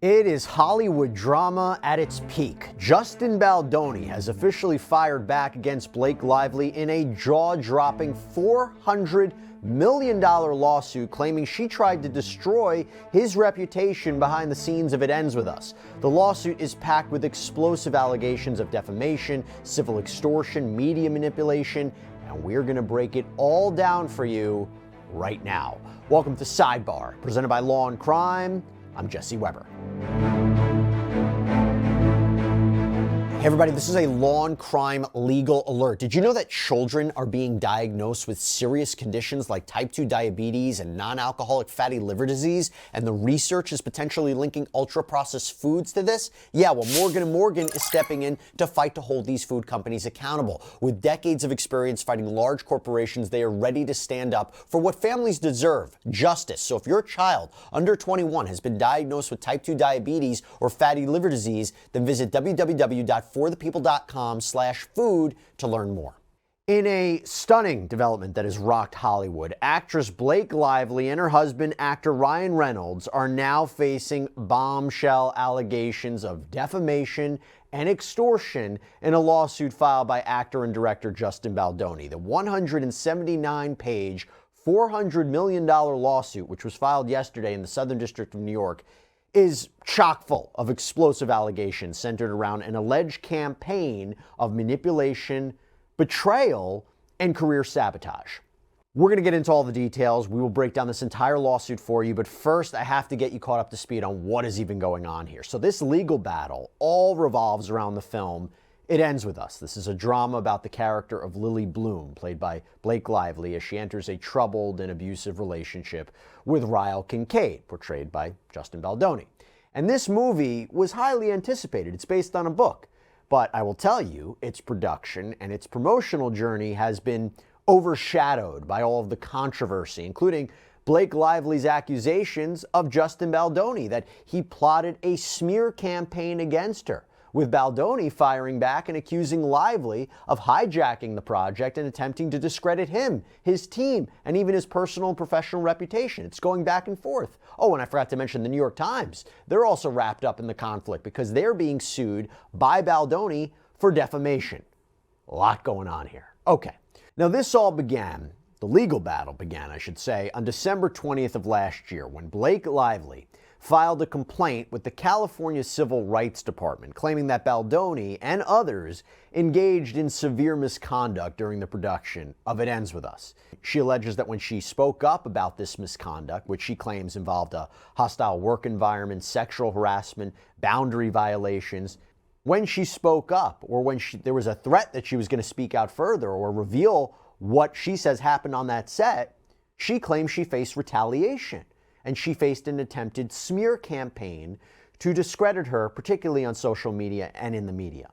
It is Hollywood drama at its peak. Justin Baldoni has officially fired back against Blake Lively in a jaw-dropping $400 million lawsuit claiming she tried to destroy his reputation behind the scenes of It Ends With Us. The lawsuit is packed with explosive allegations of defamation, civil extortion, media manipulation, and we're going to break it all down for you right now. Welcome to Sidebar, presented by Law&Crime. I'm Jesse Weber. Hey everybody, this is a Law&Crime legal alert. Did you know that children are being diagnosed with serious conditions like type 2 diabetes and non-alcoholic fatty liver disease, and the research is potentially linking ultra-processed foods to this? Yeah, well, Morgan & Morgan is stepping in to fight to hold these food companies accountable. With decades of experience fighting large corporations, they are ready to stand up for what families deserve, justice. So if your child under 21 has been diagnosed with type 2 diabetes or fatty liver disease, then visit www.forthepeople.com/food to learn more. In a stunning development that has rocked Hollywood, actress Blake Lively and her husband, actor Ryan Reynolds, are now facing bombshell allegations of defamation and extortion in a lawsuit filed by actor and director Justin Baldoni. The 179-page, $400 million lawsuit, which was filed yesterday in the Southern District of New York, is chock full of explosive allegations centered around an alleged campaign of manipulation, betrayal, and career sabotage. We're going to get into all the details. We will break down this entire lawsuit for you, but first I have to get you caught up to speed on what is even going on here. So this legal battle all revolves around the film It Ends With Us. This is a drama about the character of Lily Bloom, played by Blake Lively, as she enters a troubled and abusive relationship with Ryle Kincaid, portrayed by Justin Baldoni. And this movie was highly anticipated. It's based on a book. But I will tell you, its production and its promotional journey has been overshadowed by all of the controversy, including Blake Lively's accusations of Justin Baldoni that he plotted a smear campaign against her, with Baldoni firing back and accusing Lively of hijacking the project and attempting to discredit him, his team, and even his personal and professional reputation. It's going back and forth. Oh, and I forgot to mention the New York Times. They're also wrapped up in the conflict because they're being sued by Baldoni for defamation. A lot going on here. Okay. Now this all began, the legal battle began, I should say, on December 20th of last year when Blake Lively filed a complaint with the California Civil Rights Department claiming that Baldoni and others engaged in severe misconduct during the production of It Ends With Us. She alleges that when she spoke up about this misconduct, which she claims involved a hostile work environment, sexual harassment, boundary violations, when she spoke up or when there was a threat that she was going to speak out further or reveal what she says happened on that set, she claims she faced retaliation. And she faced an attempted smear campaign to discredit her, particularly on social media and in the media.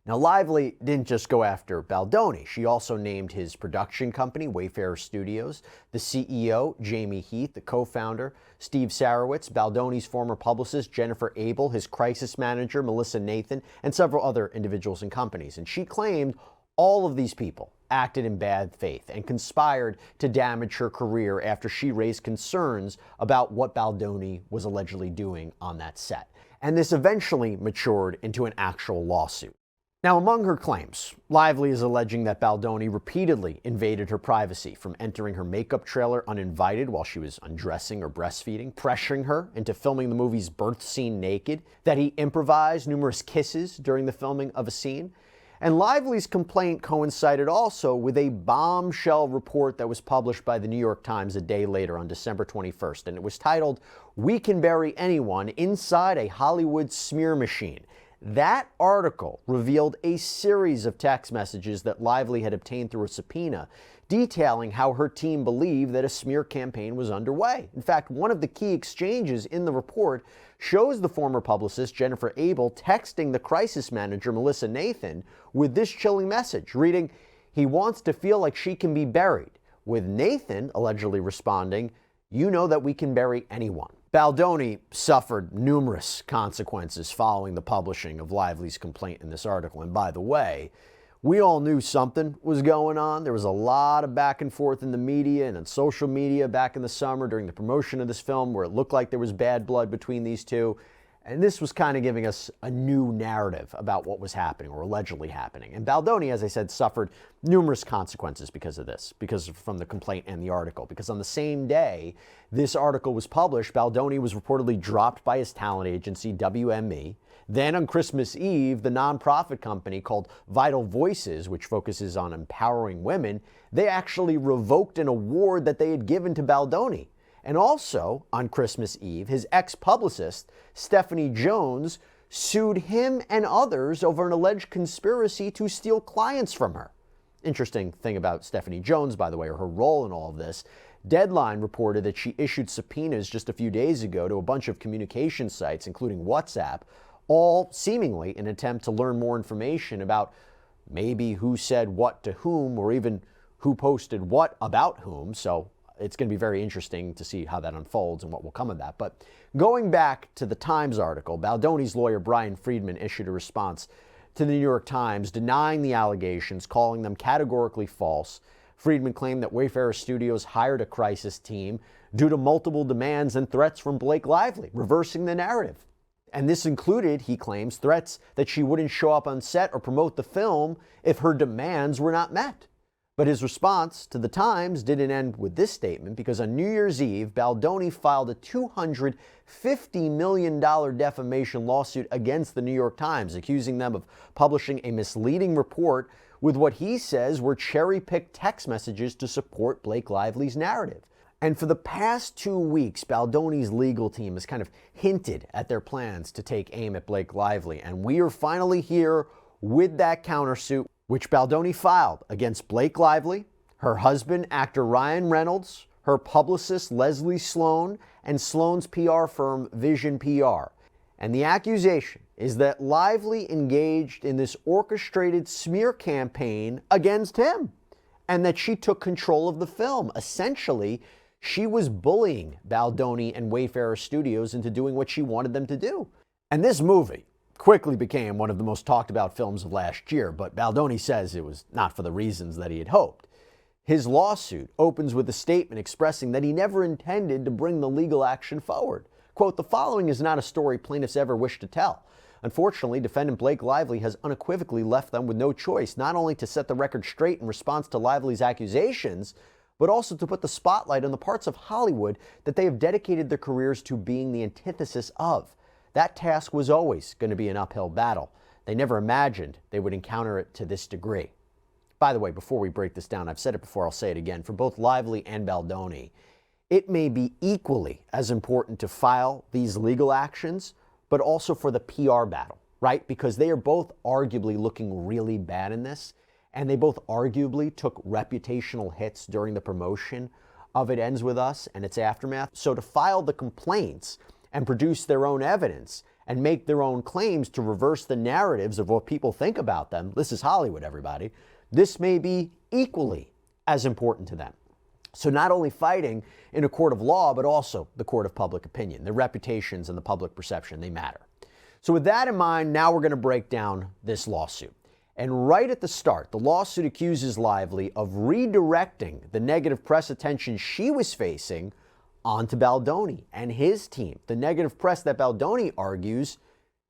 Now, Lively didn't just go after Baldoni. She also named his production company, Wayfarer Studios, the CEO, Jamie Heath, the co-founder, Steve Sarowitz, Baldoni's former publicist, Jennifer Abel, his crisis manager, Melissa Nathan, and several other individuals and companies. And she claimed all of these people acted in bad faith and conspired to damage her career after she raised concerns about what Baldoni was allegedly doing on that set. And this eventually matured into an actual lawsuit. Now, among her claims, Lively is alleging that Baldoni repeatedly invaded her privacy, from entering her makeup trailer uninvited while she was undressing or breastfeeding, pressuring her into filming the movie's birth scene naked, that he improvised numerous kisses during the filming of a scene. And Lively's complaint coincided also with a bombshell report that was published by the New York Times a day later on December 21st, and it was titled, "We Can Bury Anyone Inside a Hollywood Smear Machine." That article revealed a series of text messages that Lively had obtained through a subpoena, detailing how her team believed that a smear campaign was underway. In fact, one of the key exchanges in the report shows the former publicist, Jennifer Abel, texting the crisis manager, Melissa Nathan, with this chilling message, reading, "He wants to feel like she can be buried," with Nathan allegedly responding, "You know that we can bury anyone." Baldoni suffered numerous consequences following the publishing of Lively's complaint in this article. And by the way, We all knew something was going on. There was a lot of back and forth in the media and on social media back in the summer during the promotion of this film where it looked like there was bad blood between these two. And this was kind of giving us a new narrative about what was happening or allegedly happening. And Baldoni, as I said, suffered numerous consequences because of this, from the complaint and the article. Because on the same day this article was published, Baldoni was reportedly dropped by his talent agency, WME. Then on Christmas Eve, the nonprofit company called Vital Voices, which focuses on empowering women, they actually revoked an award that they had given to Baldoni. And also, on Christmas Eve, his ex-publicist, Stephanie Jones, sued him and others over an alleged conspiracy to steal clients from her. Interesting thing about Stephanie Jones, by the way, or her role in all of this, Deadline reported that she issued subpoenas just a few days ago to a bunch of communication sites, including WhatsApp, all seemingly in an attempt to learn more information about maybe who said what to whom or even who posted what about whom. So it's going to be very interesting to see how that unfolds and what will come of that. But going back to the Times article, Baldoni's lawyer Brian Friedman issued a response to the New York Times denying the allegations, calling them categorically false. Friedman claimed that Wayfarer Studios hired a crisis team due to multiple demands and threats from Blake Lively, reversing the narrative. And this included, he claims, threats that she wouldn't show up on set or promote the film if her demands were not met. But his response to the Times didn't end with this statement, because on New Year's Eve, Baldoni filed a $250 million defamation lawsuit against the New York Times, accusing them of publishing a misleading report with what he says were cherry-picked text messages to support Blake Lively's narrative. And for the past 2 weeks, Baldoni's legal team has kind of hinted at their plans to take aim at Blake Lively. And we are finally here with that countersuit, which Baldoni filed against Blake Lively, her husband, actor Ryan Reynolds, her publicist Leslie Sloan, and Sloan's PR firm Vision PR. And the accusation is that Lively engaged in this orchestrated smear campaign against him, and that she took control of the film. Essentially, she was bullying Baldoni and Wayfarer Studios into doing what she wanted them to do. And this movie quickly became one of the most talked about films of last year, but Baldoni says it was not for the reasons that he had hoped. His lawsuit opens with a statement expressing that he never intended to bring the legal action forward. Quote, "The following is not a story plaintiffs ever wished to tell. Unfortunately, defendant Blake Lively has unequivocally left them with no choice, not only to set the record straight in response to Lively's accusations, but also to put the spotlight on the parts of Hollywood that they have dedicated their careers to being the antithesis of. That task was always going to be an uphill battle. They never imagined they would encounter it to this degree." By the way, before we break this down, I've said it before, I'll say it again, for both Lively and Baldoni, it may be equally as important to file these legal actions, but also for the PR battle, right? Because they are both arguably looking really bad in this, and they both arguably took reputational hits during the promotion of It Ends With Us and its aftermath. So to file the complaints and produce their own evidence and make their own claims to reverse the narratives of what people think about them, this is Hollywood, everybody, this may be equally as important to them. So not only fighting in a court of law, but also the court of public opinion. Their reputations and the public perception, they matter. So with that in mind, now we're going to break down this lawsuit. And right at the start, the lawsuit accuses Lively of redirecting the negative press attention she was facing onto Baldoni and his team. The negative press that Baldoni argues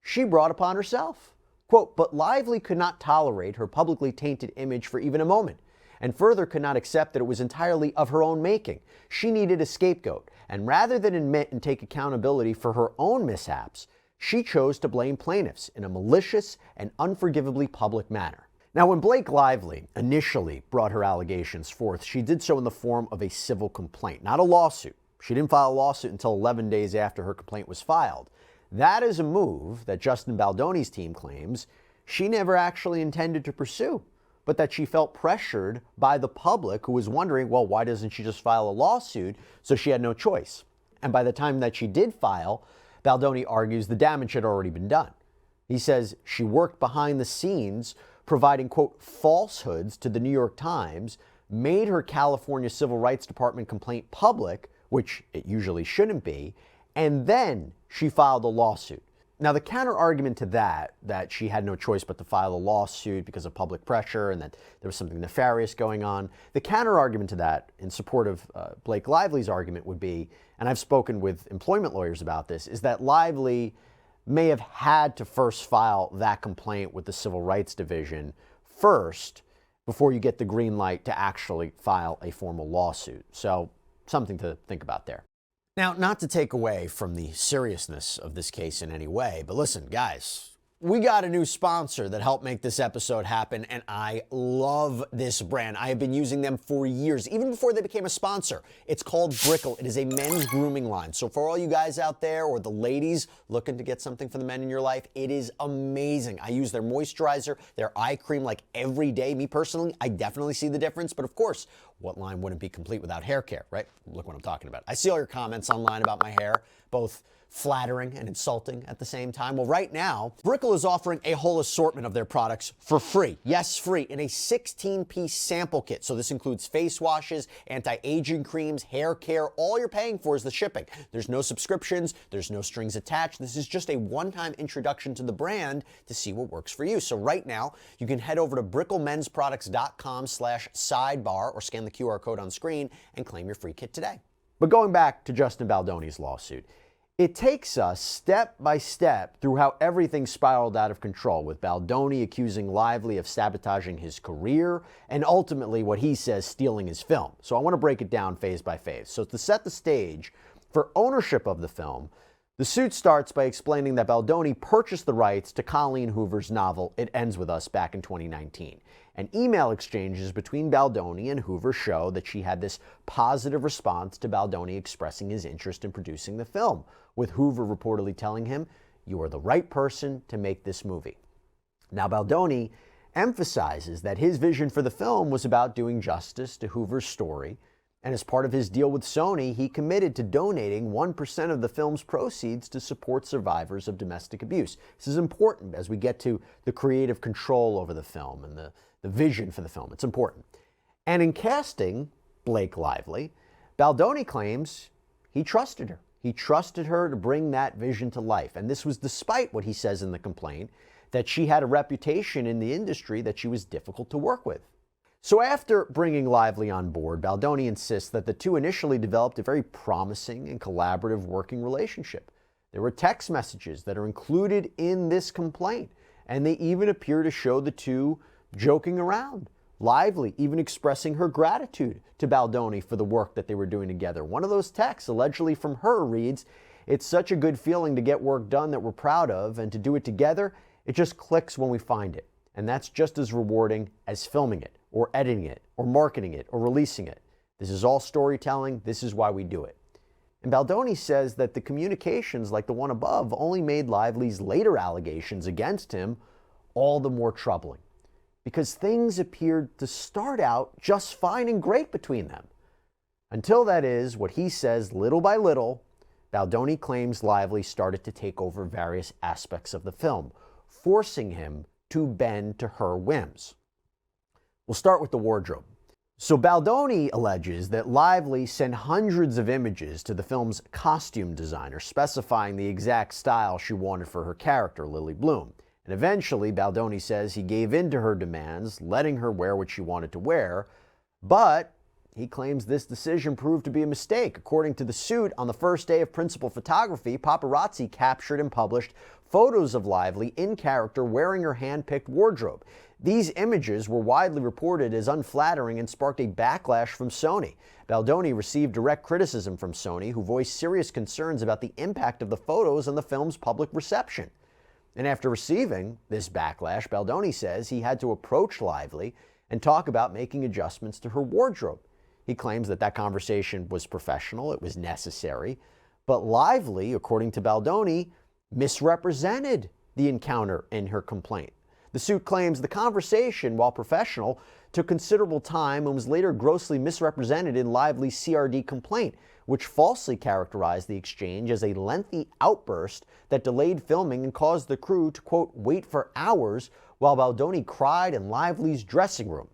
she brought upon herself. Quote, "But Lively could not tolerate her publicly tainted image for even a moment, and further could not accept that it was entirely of her own making. She needed a scapegoat, and rather than admit and take accountability for her own mishaps, she chose to blame plaintiffs in a malicious and unforgivably public manner." Now, when Blake Lively initially brought her allegations forth, she did so in the form of a civil complaint, not a lawsuit. She didn't file a lawsuit until 11 days after her complaint was filed. That is a move that Justin Baldoni's team claims she never actually intended to pursue, but that she felt pressured by the public, who was wondering, well, why doesn't she just file a lawsuit? So she had no choice. And by the time that she did file, Baldoni argues the damage had already been done. He says she worked behind the scenes, providing, quote, falsehoods to the New York Times, made her California Civil Rights Department complaint public, which it usually shouldn't be, and then she filed a lawsuit. Now, the counter-argument to that she had no choice but to file a lawsuit because of public pressure and that there was something nefarious going on, the counter-argument to that in support of Blake Lively's argument would be, and I've spoken with employment lawyers about this, is that Lively may have had to first file that complaint with the Civil Rights Division first before you get the green light to actually file a formal lawsuit. So something to think about there. Now, not to take away from the seriousness of this case in any way, but listen, guys, we got a new sponsor that helped make this episode happen, and I love this brand. I have been using them for years, even before they became a sponsor. It's called Brickle. It is a men's grooming line. So for all you guys out there or the ladies looking to get something for the men in your life, it is amazing. I use their moisturizer, their eye cream like every day. Me personally, I definitely see the difference, but of course, what line wouldn't be complete without hair care, right? Look what I'm talking about. I see all your comments online about my hair, both flattering and insulting at the same time. Well, right now, Brickle is offering a whole assortment of their products for free. Yes, free, in a 16-piece sample kit. So this includes face washes, anti-aging creams, hair care. All you're paying for is the shipping. There's no subscriptions. There's no strings attached. This is just a one-time introduction to the brand to see what works for you. So right now, you can head over to bricklemensproducts.com/sidebar or scan the QR code on screen and claim your free kit today. But going back to Justin Baldoni's lawsuit, it takes us step by step through how everything spiraled out of control, with Baldoni accusing Lively of sabotaging his career and ultimately what he says stealing his film. So I want to break it down phase by phase. So to set the stage for ownership of the film, the suit starts by explaining that Baldoni purchased the rights to Colleen Hoover's novel It Ends With Us back in 2019. And email exchanges between Baldoni and Hoover show that she had this positive response to Baldoni expressing his interest in producing the film, with Hoover reportedly telling him, "You are the right person to make this movie." Now, Baldoni emphasizes that his vision for the film was about doing justice to Hoover's story, and as part of his deal with Sony, he committed to donating 1% of the film's proceeds to support survivors of domestic abuse. This is important as we get to the creative control over the film and the vision for the film. It's important. And in casting Blake Lively, Baldoni claims he trusted her. He trusted her to bring that vision to life. And this was despite what he says in the complaint, that she had a reputation in the industry that she was difficult to work with. So after bringing Lively on board, Baldoni insists that the two initially developed a very promising and collaborative working relationship. There were text messages that are included in this complaint, and they even appear to show the two joking around. Lively even expressing her gratitude to Baldoni for the work that they were doing together. One of those texts, allegedly from her, reads, "It's such a good feeling to get work done that we're proud of, and to do it together, it just clicks when we find it. And that's just as rewarding as filming it, or editing it, or marketing it, or releasing it. This is all storytelling. This is why we do it." And Baldoni says that the communications like the one above only made Lively's later allegations against him all the more troubling, because things appeared to start out just fine and great between them. Until, that is, what he says, little by little, Baldoni claims Lively started to take over various aspects of the film, forcing him to bend to her whims. We'll start with the wardrobe. So Baldoni alleges that Lively sent hundreds of images to the film's costume designer, specifying the exact style she wanted for her character, Lily Bloom. And eventually, Baldoni says he gave in to her demands, letting her wear what she wanted to wear, but he claims this decision proved to be a mistake. According to the suit, on the first day of principal photography, paparazzi captured and published photos of Lively in character wearing her hand-picked wardrobe. These images were widely reported as unflattering and sparked a backlash from Sony. Baldoni received direct criticism from Sony, who voiced serious concerns about the impact of the photos on the film's public reception. And after receiving this backlash, Baldoni says he had to approach Lively and talk about making adjustments to her wardrobe. He claims that that conversation was professional, it was necessary, but Lively, according to Baldoni, misrepresented the encounter in her complaint. The suit claims the conversation, while professional, took considerable time and was later grossly misrepresented in Lively's CRD complaint, which falsely characterized the exchange as a lengthy outburst that delayed filming and caused the crew to, quote, wait for hours while Baldoni cried in Lively's dressing room.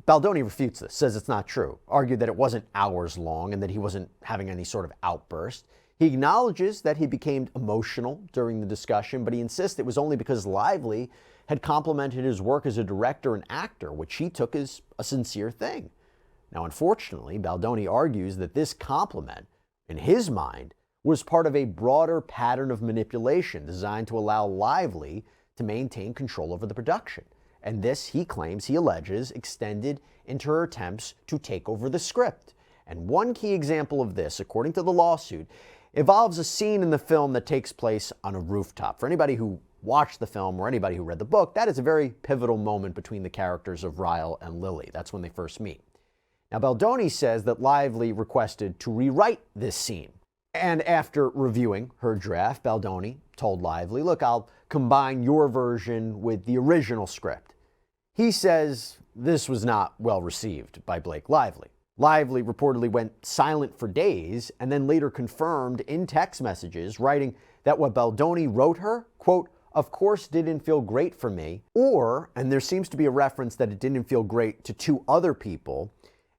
Baldoni refutes this, says it's not true, argued that it wasn't hours long and that he wasn't having any sort of outburst. He acknowledges that he became emotional during the discussion, but he insists it was only because Lively had complimented his work as a director and actor, which he took as a sincere thing. Now, unfortunately, Baldoni argues that this compliment, in his mind, was part of a broader pattern of manipulation designed to allow Lively to maintain control over the production. And this, he claims, he alleges, extended into her attempts to take over the script. And one key example of this, according to the lawsuit, involves a scene in the film that takes place on a rooftop. For anybody who watched the film or anybody who read the book, that is a very pivotal moment between the characters of Ryle and Lily. That's when they first meet. Now, Baldoni says that Lively requested to rewrite this scene. And after reviewing her draft, Baldoni told Lively, look, I'll combine your version with the original script. He says this was not well received by Blake Lively. Lively reportedly went silent for days and then later confirmed in text messages, writing that what Baldoni wrote her, quote, of course didn't feel great for me, or, and there seems to be a reference that it didn't feel great to two other people,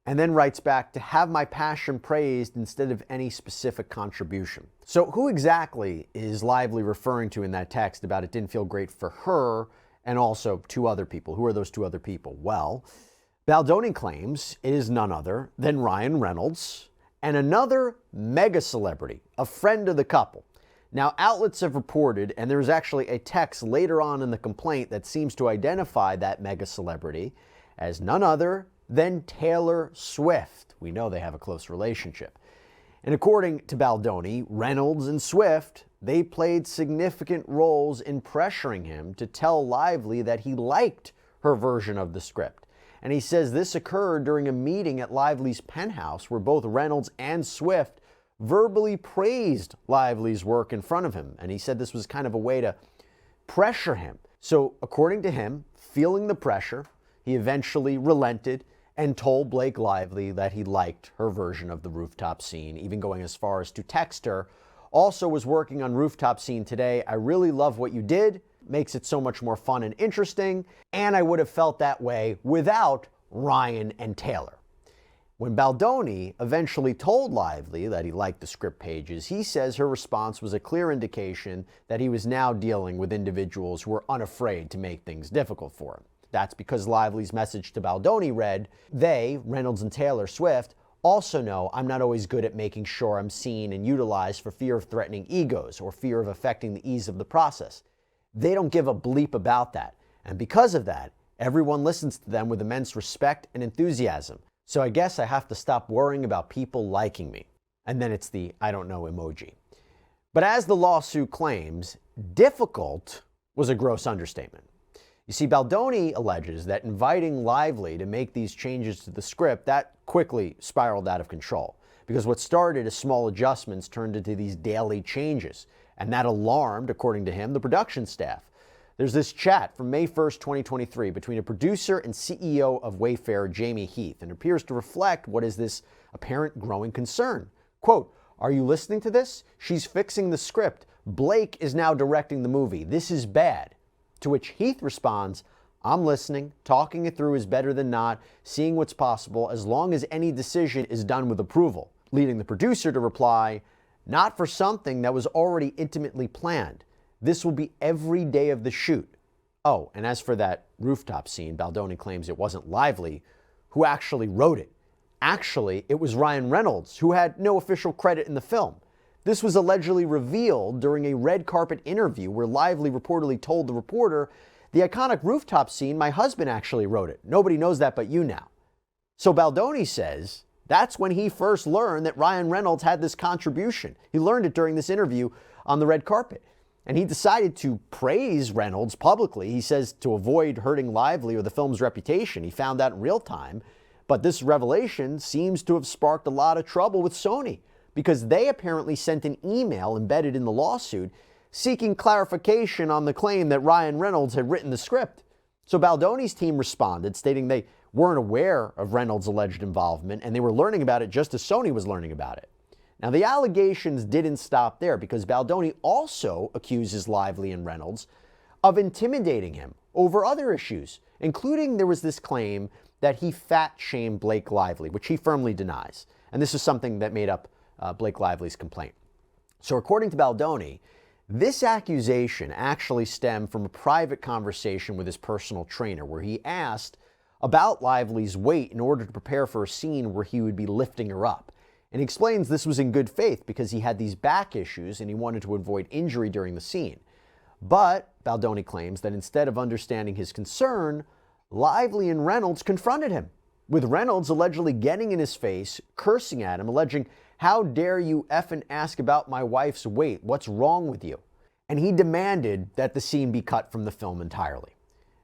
and then writes back to have my passion praised instead of any specific contribution. So who exactly is Lively referring to in that text about it didn't feel great for her and also two other people? Who are those two other people? Well, Baldoni claims it is none other than Ryan Reynolds and another mega celebrity, a friend of the couple. Now, outlets have reported, and there's actually a text later on in the complaint that seems to identify that mega celebrity as none other than Taylor Swift. We know they have a close relationship. And according to Baldoni, Reynolds and Swift, they played significant roles in pressuring him to tell Lively that he liked her version of the script. And he says this occurred during a meeting at Lively's penthouse where both Reynolds and Swift verbally praised Lively's work in front of him. And he said this was kind of a way to pressure him. So according to him, feeling the pressure, he eventually relented and told Blake Lively that he liked her version of the rooftop scene, even going as far as to text her. Also was working on rooftop scene today. I really love what you did. Makes it so much more fun and interesting. And I would have felt that way without Ryan and Taylor. When Baldoni eventually told Lively that he liked the script pages, he says her response was a clear indication that he was now dealing with individuals who were unafraid to make things difficult for him. That's because Lively's message to Baldoni read, they, Reynolds and Taylor Swift, also know I'm not always good at making sure I'm seen and utilized for fear of threatening egos or fear of affecting the ease of the process. They don't give a bleep about that. And because of that, everyone listens to them with immense respect and enthusiasm. So I guess I have to stop worrying about people liking me. And then it's the I don't know emoji. But as the lawsuit claims, difficult was a gross understatement. You see, Baldoni alleges that inviting Lively to make these changes to the script, that quickly spiraled out of control. Because what started as small adjustments turned into these daily changes. And that alarmed, according to him, the production staff. There's this chat from May 1st, 2023 between a producer and CEO of Wayfair, Jamie Heath, and appears to reflect what is this apparent growing concern. Quote, are you listening to this? She's fixing the script. Blake is now directing the movie. This is bad. To which Heath responds, I'm listening. Talking it through is better than not. Seeing what's possible as long as any decision is done with approval. Leading the producer to reply, not for something that was already intimately planned. This will be every day of the shoot. Oh, and as for that rooftop scene, Baldoni claims it wasn't Lively who actually wrote it. Actually, it was Ryan Reynolds, who had no official credit in the film. This was allegedly revealed during a red carpet interview where Lively reportedly told the reporter, the iconic rooftop scene, my husband actually wrote it. Nobody knows that but you now. So Baldoni says that's when he first learned that Ryan Reynolds had this contribution. He learned it during this interview on the red carpet. And he decided to praise Reynolds publicly. He says to avoid hurting Lively or the film's reputation. He found out in real time. But this revelation seems to have sparked a lot of trouble with Sony because they apparently sent an email embedded in the lawsuit seeking clarification on the claim that Ryan Reynolds had written the script. So Baldoni's team responded, stating they weren't aware of Reynolds' alleged involvement and they were learning about it just as Sony was learning about it. Now, the allegations didn't stop there because Baldoni also accuses Lively and Reynolds of intimidating him over other issues, including there was this claim that he fat-shamed Blake Lively, which he firmly denies. And this is something that made up Blake Lively's complaint. So according to Baldoni, this accusation actually stemmed from a private conversation with his personal trainer where he asked about Lively's weight in order to prepare for a scene where he would be lifting her up. And he explains this was in good faith because he had these back issues and he wanted to avoid injury during the scene. But Baldoni claims that instead of understanding his concern, Lively and Reynolds confronted him, with Reynolds allegedly getting in his face, cursing at him, alleging, "How dare you effing ask about my wife's weight? What's wrong with you?" And he demanded that the scene be cut from the film entirely.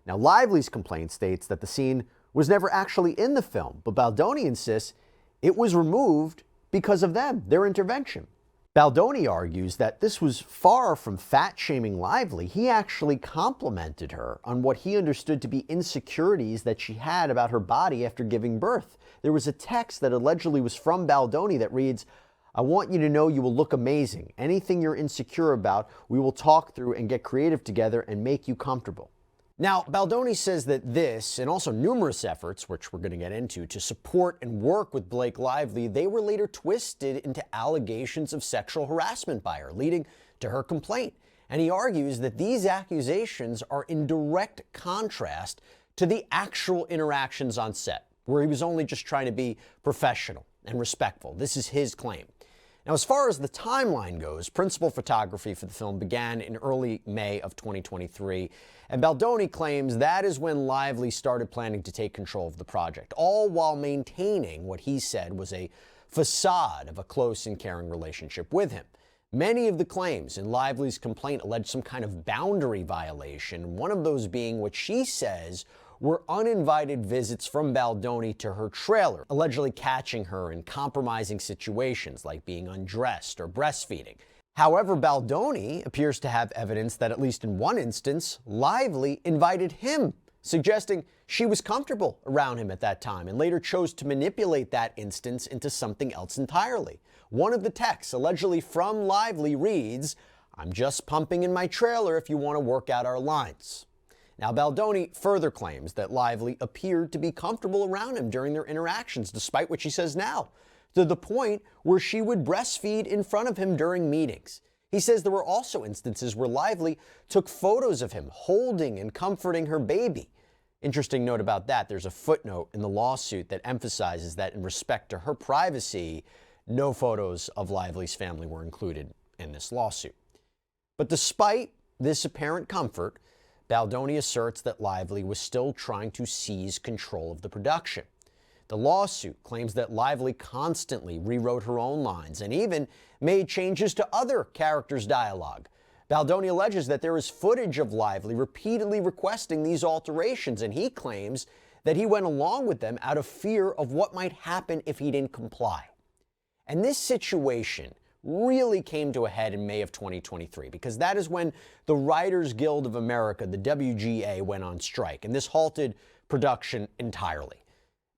Now, Lively's complaint states that the scene was never actually in the film, but Baldoni insists it was removed because of them, their intervention. Baldoni argues that this was far from fat-shaming Lively. He actually complimented her on what he understood to be insecurities that she had about her body after giving birth. There was a text that allegedly was from Baldoni that reads, "I want you to know you will look amazing. Anything you're insecure about, we will talk through and get creative together and make you comfortable." Now, Baldoni says that this, and also numerous efforts, which we're going to get into, to support and work with Blake Lively, they were later twisted into allegations of sexual harassment by her, leading to her complaint. And he argues that these accusations are in direct contrast to the actual interactions on set, where he was only just trying to be professional and respectful. This is his claim. Now, as far as the timeline goes, principal photography for the film began in early May of 2023, and Baldoni claims that is when Lively started planning to take control of the project, all while maintaining what he said was a facade of a close and caring relationship with him. Many of the claims in Lively's complaint allege some kind of boundary violation, one of those being what she says were uninvited visits from Baldoni to her trailer, allegedly catching her in compromising situations like being undressed or breastfeeding. However, Baldoni appears to have evidence that at least in one instance, Lively invited him, suggesting she was comfortable around him at that time and later chose to manipulate that instance into something else entirely. One of the texts allegedly from Lively reads, "I'm just pumping in my trailer if you want to work out our lines." Now, Baldoni further claims that Lively appeared to be comfortable around him during their interactions, despite what she says now, to the point where she would breastfeed in front of him during meetings. He says there were also instances where Lively took photos of him holding and comforting her baby. Interesting note about that, there's a footnote in the lawsuit that emphasizes that in respect to her privacy, no photos of Lively's family were included in this lawsuit. But despite this apparent comfort, Baldoni asserts that Lively was still trying to seize control of the production. The lawsuit claims that Lively constantly rewrote her own lines and even made changes to other characters' dialogue. Baldoni alleges that there is footage of Lively repeatedly requesting these alterations, and he claims that he went along with them out of fear of what might happen if he didn't comply. And this situation really came to a head in May of 2023, because that is when the Writers Guild of America, the WGA, went on strike, and this halted production entirely.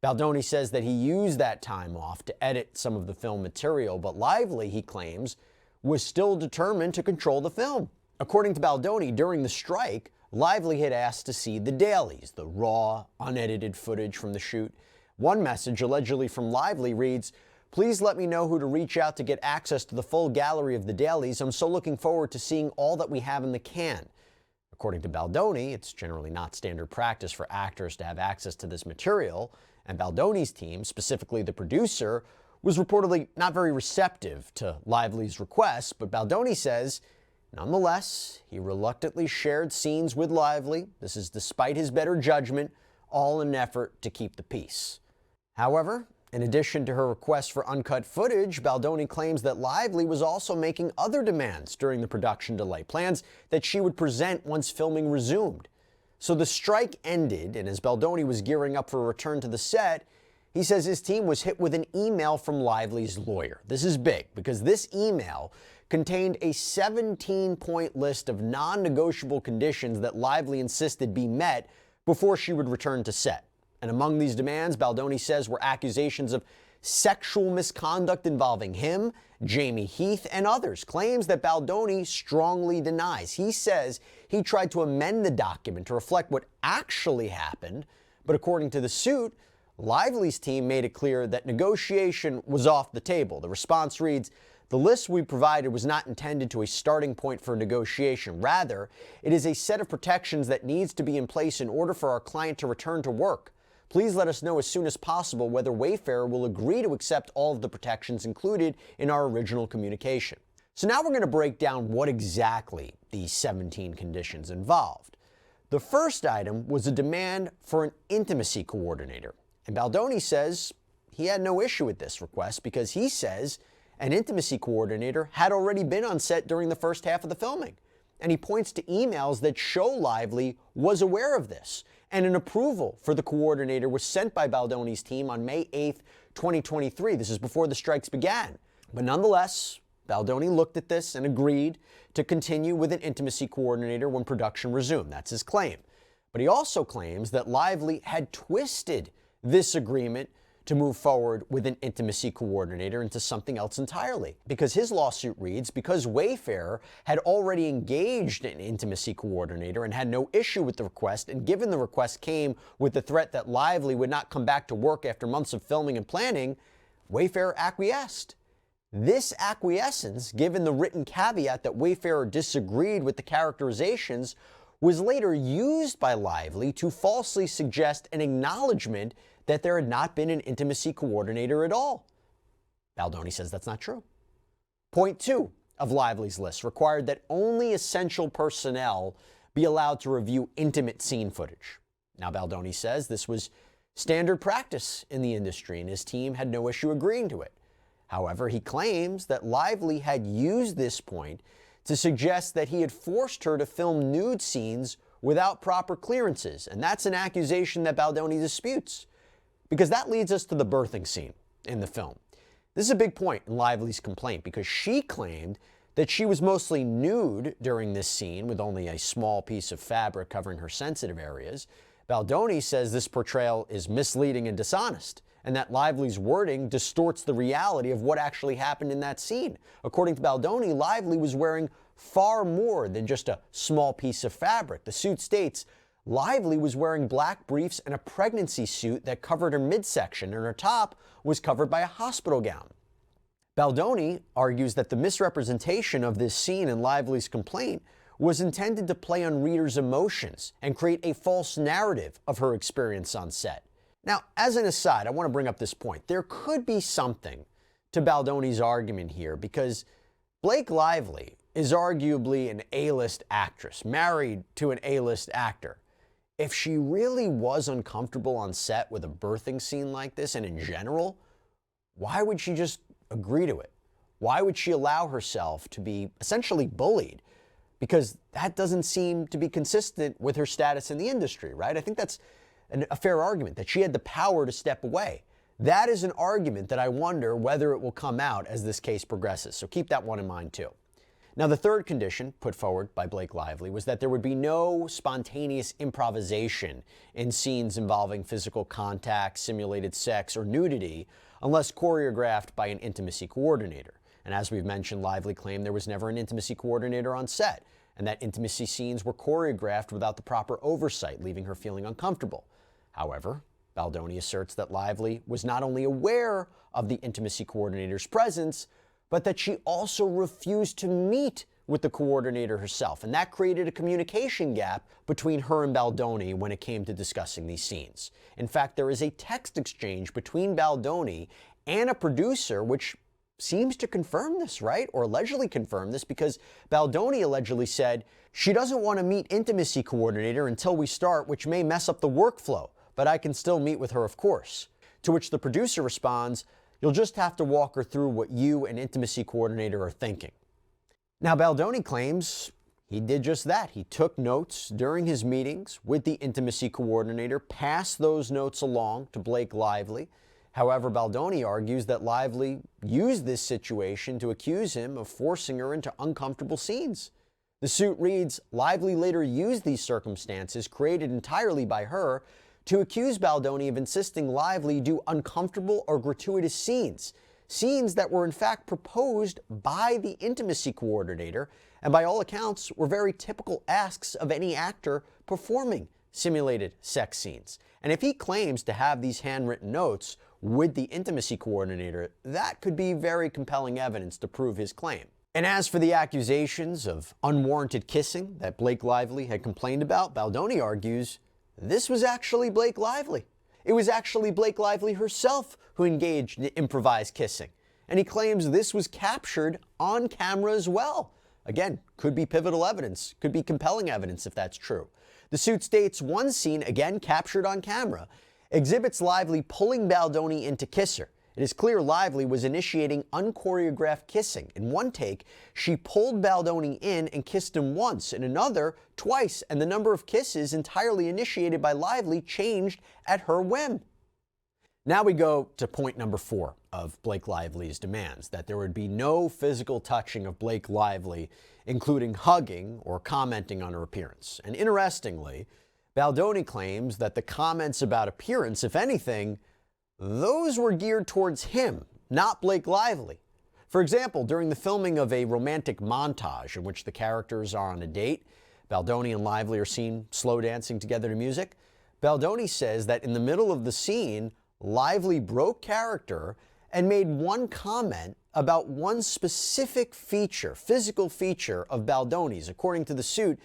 Baldoni says that he used that time off to edit some of the film material, but Lively, he claims, was still determined to control the film. According to Baldoni, during the strike, Lively had asked to see the dailies, the raw, unedited footage from the shoot. One message, allegedly from Lively, reads, "Please let me know who to reach out to get access to the full gallery of the dailies. I'm so looking forward to seeing all that we have in the can." According to Baldoni, it's generally not standard practice for actors to have access to this material, and Baldoni's team, specifically the producer, was reportedly not very receptive to Lively's requests, but Baldoni says, nonetheless, he reluctantly shared scenes with Lively. This is despite his better judgment, all in an effort to keep the peace. However, in addition to her request for uncut footage, Baldoni claims that Lively was also making other demands during the production delay, plans that she would present once filming resumed. So the strike ended, and as Baldoni was gearing up for a return to the set, he says his team was hit with an email from Lively's lawyer. This is big, because this email contained a 17-point list of non-negotiable conditions that Lively insisted be met before she would return to set. And among these demands, Baldoni says, were accusations of sexual misconduct involving him, Jamie Heath, and others, claims that Baldoni strongly denies. He says he tried to amend the document to reflect what actually happened, but according to the suit, Lively's team made it clear that negotiation was off the table. The response reads, The list we provided was not intended to be a starting point for negotiation. Rather, it is a set of protections that needs to be in place in order for our client to return to work. Please let us know as soon as possible whether Wayfair will agree to accept all of the protections included in our original communication. So now we're going to break down what exactly these 17 conditions involved. The first item was a demand for an intimacy coordinator. And Baldoni says he had no issue with this request because he says an intimacy coordinator had already been on set during the first half of the filming. And he points to emails that show Lively was aware of this. And an approval for the coordinator was sent by Baldoni's team on May 8th, 2023. This is before the strikes began. But nonetheless, Baldoni looked at this and agreed to continue with an intimacy coordinator when production resumed. That's his claim. But he also claims that Lively had twisted this agreement to move forward with an intimacy coordinator into something else entirely. Because his lawsuit reads, because Wayfair had already engaged an intimacy coordinator and had no issue with the request, and given the request came with the threat that Lively would not come back to work after months of filming and planning, Wayfair acquiesced. This acquiescence, given the written caveat that Wayfair disagreed with the characterizations, was later used by Lively to falsely suggest an acknowledgement that there had not been an intimacy coordinator at all. Baldoni says that's not true. Point 2 of Lively's list required that only essential personnel be allowed to review intimate scene footage. Now, Baldoni says this was standard practice in the industry and his team had no issue agreeing to it. However, he claims that Lively had used this point to suggest that he had forced her to film nude scenes without proper clearances, and that's an accusation that Baldoni disputes. Because that leads us to the birthing scene in the film. This is a big point in Lively's complaint because she claimed that she was mostly nude during this scene with only a small piece of fabric covering her sensitive areas. Baldoni says this portrayal is misleading and dishonest, and that Lively's wording distorts the reality of what actually happened in that scene. According to Baldoni, Lively was wearing far more than just a small piece of fabric. The suit states, Lively was wearing black briefs and a pregnancy suit that covered her midsection, and her top was covered by a hospital gown. Baldoni argues that the misrepresentation of this scene in Lively's complaint was intended to play on readers' emotions and create a false narrative of her experience on set. Now, as an aside, I want to bring up this point. There could be something to Baldoni's argument here because Blake Lively is arguably an A-list actress, married to an A-list actor. If she really was uncomfortable on set with a birthing scene like this and in general, why would she just agree to it? Why would she allow herself to be essentially bullied? Because that doesn't seem to be consistent with her status in the industry, right? I think that's a fair argument, that she had the power to step away. That is an argument that I wonder whether it will come out as this case progresses. So keep that one in mind too. Now, the third condition put forward by Blake Lively was that there would be no spontaneous improvisation in scenes involving physical contact, simulated sex, or nudity unless choreographed by an intimacy coordinator. And as we've mentioned, Lively claimed there was never an intimacy coordinator on set, and that intimacy scenes were choreographed without the proper oversight, leaving her feeling uncomfortable. However, Baldoni asserts that Lively was not only aware of the intimacy coordinator's presence, but that she also refused to meet with the coordinator herself. And that created a communication gap between her and Baldoni when it came to discussing these scenes. In fact, there is a text exchange between Baldoni and a producer which seems to confirm this, right? Or allegedly confirm this, because Baldoni allegedly said, she doesn't want to meet intimacy coordinator until we start, which may mess up the workflow, but I can still meet with her, of course. To which the producer responds, you'll just have to walk her through what you and intimacy coordinator are thinking. Now, Baldoni claims he did just that. He took notes during his meetings with the intimacy coordinator, passed those notes along to Blake Lively. However, Baldoni argues that Lively used this situation to accuse him of forcing her into uncomfortable scenes. The suit reads, Lively later used these circumstances, created entirely by her, to accuse Baldoni of insisting Lively do uncomfortable or gratuitous scenes that were in fact proposed by the intimacy coordinator and by all accounts were very typical asks of any actor performing simulated sex scenes. And if he claims to have these handwritten notes, with the intimacy coordinator, that could be very compelling evidence to prove his claim. And as for the accusations of unwarranted kissing that Blake Lively had complained about, Baldoni argues this was actually Blake Lively. It was actually Blake Lively herself who engaged in improvised kissing. And he claims this was captured on camera as well. Again, could be pivotal evidence, could be compelling evidence if that's true. The suit states one scene, again captured on camera, exhibits Lively pulling Baldoni in to kiss her. It is clear Lively was initiating unchoreographed kissing. In one take, she pulled Baldoni in and kissed him once, in another, twice, and the number of kisses entirely initiated by Lively changed at her whim. Now we go to point number 4 of Blake Lively's demands, that there would be no physical touching of Blake Lively, including hugging or commenting on her appearance. And interestingly, Baldoni claims that the comments about appearance, if anything, those were geared towards him, not Blake Lively. For example, during the filming of a romantic montage in which the characters are on a date, Baldoni and Lively are seen slow dancing together to music. Baldoni says that in the middle of the scene, Lively broke character and made one comment about one specific feature, physical feature of Baldoni's. According to the suit,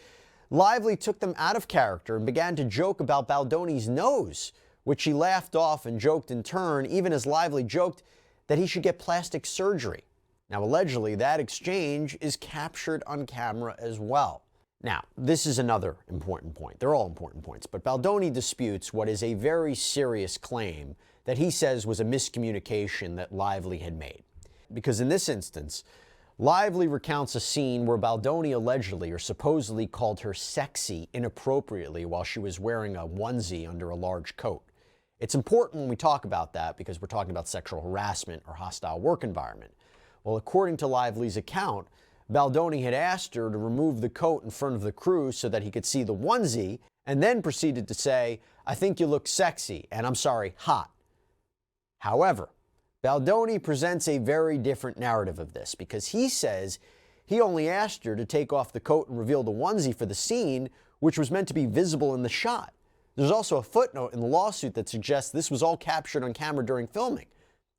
Lively took them out of character and began to joke about Baldoni's nose, which she laughed off and joked in turn, even as Lively joked that he should get plastic surgery. Now, allegedly, that exchange is captured on camera as well. Now, this is another important point. They're all important points, but Baldoni disputes what is a very serious claim that he says was a miscommunication that Lively had made. Because in this instance, Lively recounts a scene where Baldoni allegedly or supposedly called her sexy inappropriately while she was wearing a onesie under a large coat. It's important when we talk about that because we're talking about sexual harassment or hostile work environment. Well, according to Lively's account, Baldoni had asked her to remove the coat in front of the crew so that he could see the onesie, and then proceeded to say, "I think you look sexy, and I'm sorry, hot." However, Baldoni presents a very different narrative of this because he says he only asked her to take off the coat and reveal the onesie for the scene, which was meant to be visible in the shot. There's also a footnote in the lawsuit that suggests this was all captured on camera during filming.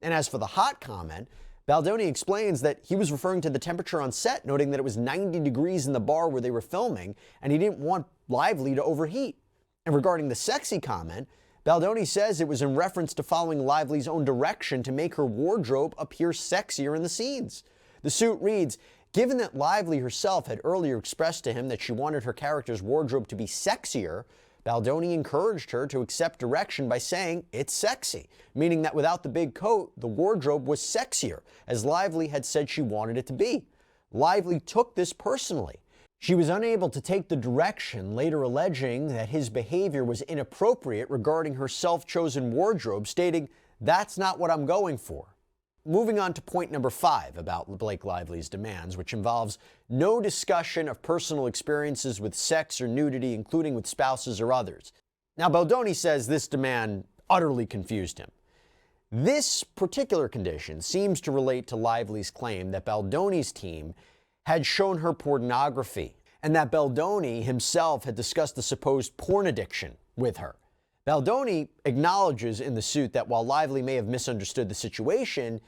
And as for the hot comment, Baldoni explains that he was referring to the temperature on set, noting that it was 90 degrees in the bar where they were filming, and he didn't want Lively to overheat. And regarding the sexy comment, Baldoni says it was in reference to following Lively's own direction to make her wardrobe appear sexier in the scenes. The suit reads, given that Lively herself had earlier expressed to him that she wanted her character's wardrobe to be sexier, Baldoni encouraged her to accept direction by saying it's sexy, meaning that without the big coat, the wardrobe was sexier, as Lively had said she wanted it to be. Lively took this personally. She was unable to take the direction, later alleging that his behavior was inappropriate regarding her self-chosen wardrobe, stating, "That's not what I'm going for." Moving on to point number 5 about Blake Lively's demands, which involves no discussion of personal experiences with sex or nudity, including with spouses or others. Now, Baldoni says this demand utterly confused him. This particular condition seems to relate to Lively's claim that Baldoni's team had shown her pornography and that Baldoni himself had discussed the supposed porn addiction with her. Baldoni acknowledges in the suit that while Lively may have misunderstood the situation,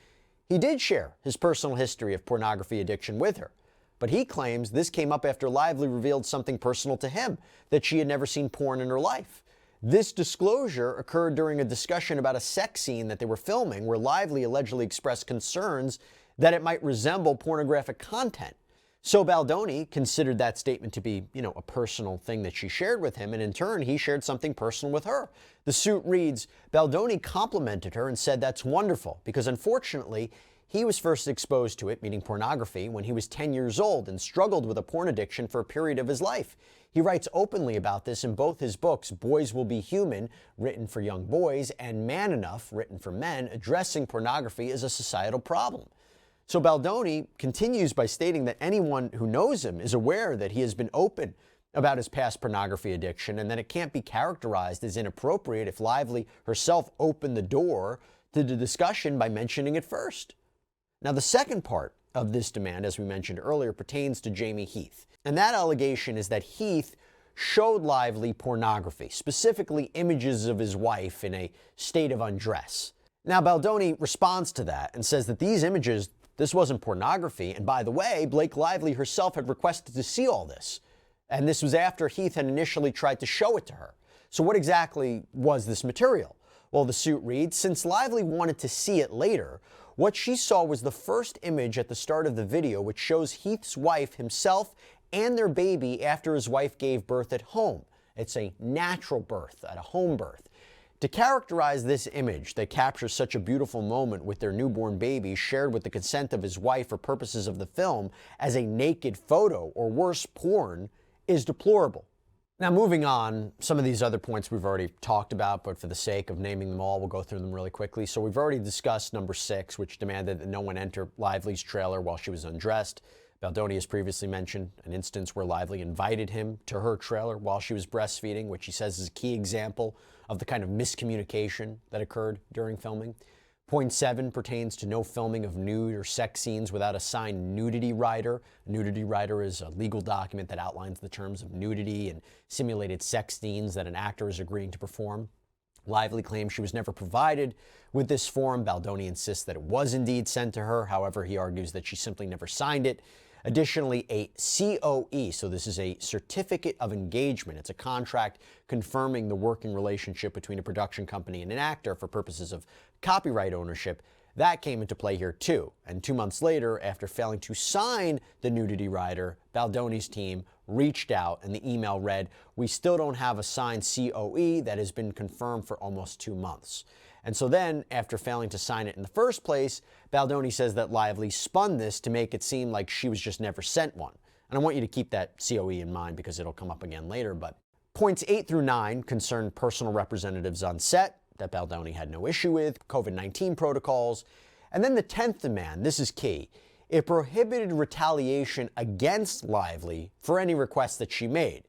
he did share his personal history of pornography addiction with her. But he claims this came up after Lively revealed something personal to him, that she had never seen porn in her life. This disclosure occurred during a discussion about a sex scene that they were filming where Lively allegedly expressed concerns that it might resemble pornographic content. So Baldoni considered that statement to be, a personal thing that she shared with him, and in turn, he shared something personal with her. The suit reads, Baldoni complimented her and said that's wonderful, because unfortunately, he was first exposed to it, meaning pornography, when he was 10 years old and struggled with a porn addiction for a period of his life. He writes openly about this in both his books, Boys Will Be Human, written for young boys, and Man Enough, written for men, addressing pornography as a societal problem. So Baldoni continues by stating that anyone who knows him is aware that he has been open about his past pornography addiction and that it can't be characterized as inappropriate if Lively herself opened the door to the discussion by mentioning it first. Now, the second part of this demand, as we mentioned earlier, pertains to Jamie Heath. And that allegation is that Heath showed Lively pornography, specifically images of his wife in a state of undress. Now, Baldoni responds to that and says that these images, this wasn't pornography, and by the way, Blake Lively herself had requested to see all this. And this was after Heath had initially tried to show it to her. So what exactly was this material? Well, the suit reads, since Lively wanted to see it later, what she saw was the first image at the start of the video, which shows Heath's wife, himself, and their baby after his wife gave birth at home. It's a natural birth, at a home birth. To characterize this image that captures such a beautiful moment with their newborn baby shared with the consent of his wife for purposes of the film as a naked photo, or worse, porn, is deplorable. Now, moving on, some of these other points we've already talked about, but for the sake of naming them all, we'll go through them really quickly. So we've already discussed number 6, which demanded that no one enter Lively's trailer while she was undressed. Baldoni has previously mentioned an instance where Lively invited him to her trailer while she was breastfeeding, which he says is a key example of the kind of miscommunication that occurred during filming. Point 7 pertains to no filming of nude or sex scenes without a signed nudity rider. A nudity rider is a legal document that outlines the terms of nudity and simulated sex scenes that an actor is agreeing to perform. Lively claims she was never provided with this form. Baldoni insists that it was indeed sent to her. However, he argues that she simply never signed it. Additionally, a COE, so this is a certificate of engagement. It's a contract confirming the working relationship between a production company and an actor for purposes of copyright ownership. That came into play here too. And 2 months later, after failing to sign the nudity rider, Baldoni's team reached out and the email read, "We still don't have a signed COE that has been confirmed for almost 2 months." And so then, after failing to sign it in the first place, Baldoni says that Lively spun this to make it seem like she was just never sent one. And I want you to keep that COE in mind because it'll come up again later. But points 8 through 9 concern personal representatives on set that Baldoni had no issue with, COVID-19 protocols. And then the 10th demand, this is key. It prohibited retaliation against Lively for any requests that she made.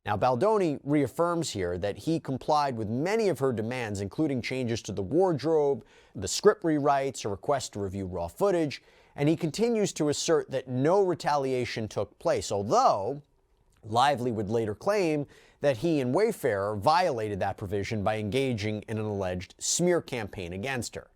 Now, Baldoni reaffirms here that he complied with many of her demands, including changes to the wardrobe, the script rewrites, a request to review raw footage, and he continues to assert that no retaliation took place, although Lively would later claim that he and Wayfarer violated that provision by engaging in an alleged smear campaign against her.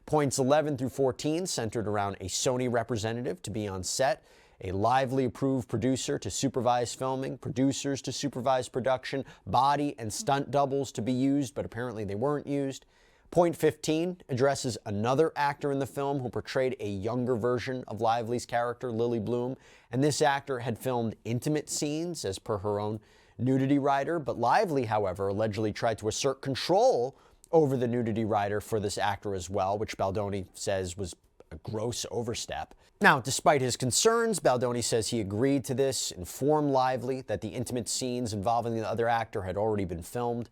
Points 11 through 14 centered around a Sony representative to be on set, a Lively approved producer to supervise filming, producers to supervise production, body and stunt doubles to be used, but apparently they weren't used. Point 15 addresses another actor in the film who portrayed a younger version of Lively's character, Lily Bloom, and this actor had filmed intimate scenes as per her own nudity rider, but Lively, however, allegedly tried to assert control over the nudity rider for this actor as well, which Baldoni says was a gross overstep. Now, despite his concerns, Baldoni says he agreed to this, informed Lively that the intimate scenes involving the other actor had already been filmed.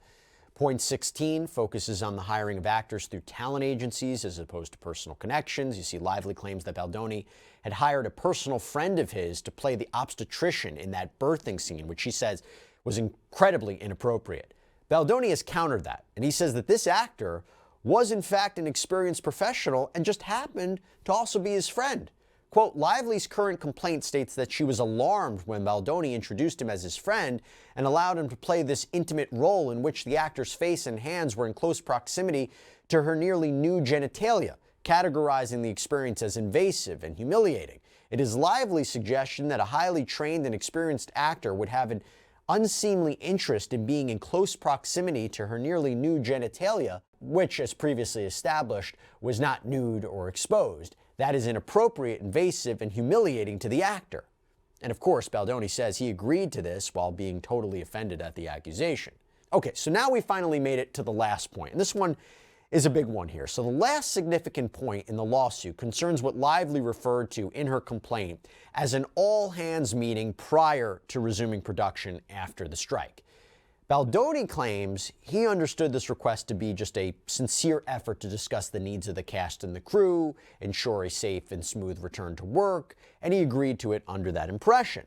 Point 16 focuses on the hiring of actors through talent agencies as opposed to personal connections. You see, Lively claims that Baldoni had hired a personal friend of his to play the obstetrician in that birthing scene, which she says was incredibly inappropriate. Baldoni has countered that, and he says that this actor was in fact an experienced professional and just happened to also be his friend. Quote, Lively's current complaint states that she was alarmed when Baldoni introduced him as his friend and allowed him to play this intimate role in which the actor's face and hands were in close proximity to her nearly nude genitalia, categorizing the experience as invasive and humiliating. It is Lively's suggestion that a highly trained and experienced actor would have an unseemly interest in being in close proximity to her nearly nude genitalia, which, as previously established, was not nude or exposed. That is inappropriate, invasive, and humiliating to the actor. And of course, Baldoni says he agreed to this while being totally offended at the accusation. Okay, so now we finally made it to the last point, and this one is a big one here. So the last significant point in the lawsuit concerns what Lively referred to in her complaint as an all-hands meeting prior to resuming production after the strike. Baldoni claims he understood this request to be just a sincere effort to discuss the needs of the cast and the crew, ensure a safe and smooth return to work, and he agreed to it under that impression.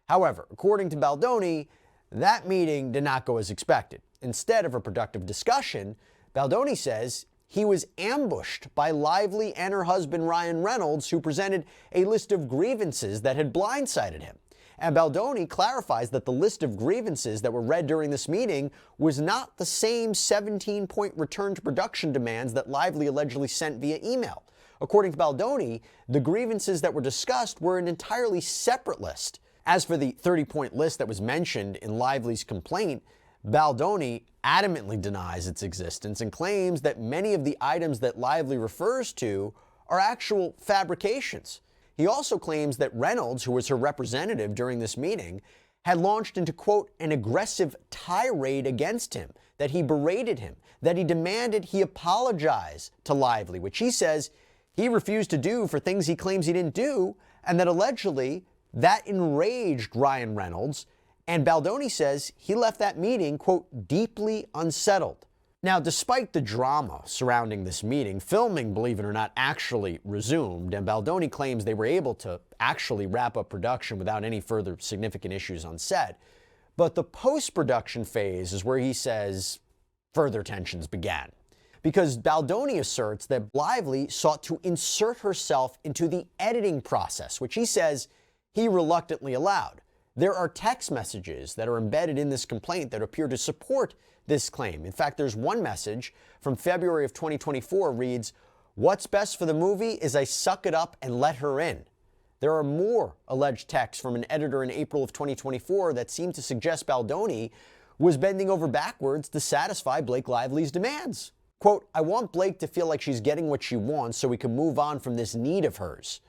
However, according to Baldoni, that meeting did not go as expected. Instead of a productive discussion, Baldoni says he was ambushed by Lively and her husband Ryan Reynolds, who presented a list of grievances that had blindsided him. And Baldoni clarifies that the list of grievances that were read during this meeting was not the same 17-point return to production demands that Lively allegedly sent via email. According to Baldoni, the grievances that were discussed were an entirely separate list. As for the 30-point list that was mentioned in Lively's complaint, Baldoni adamantly denies its existence and claims that many of the items that Lively refers to are actual fabrications. He also claims that Reynolds, who was her representative during this meeting, had launched into, quote, an aggressive tirade against him, that he berated him, that he demanded he apologize to Lively, which he says he refused to do for things he claims he didn't do, and that allegedly that enraged Ryan Reynolds, and Baldoni says he left that meeting, quote, deeply unsettled. Now, despite the drama surrounding this meeting, filming, believe it or not, actually resumed, and Baldoni claims they were able to actually wrap up production without any further significant issues on set. But the post-production phase is where he says further tensions began, because Baldoni asserts that Lively sought to insert herself into the editing process, which he says he reluctantly allowed. There are text messages that are embedded in this complaint that appear to support this claim. In fact, there's one message from February of 2024 reads, "What's best for the movie is I suck it up and let her in." There are more alleged texts from an editor in April of 2024 that seem to suggest Baldoni was bending over backwards to satisfy Blake Lively's demands. Quote, "I want Blake to feel like she's getting what she wants so we can move on from this need of hers."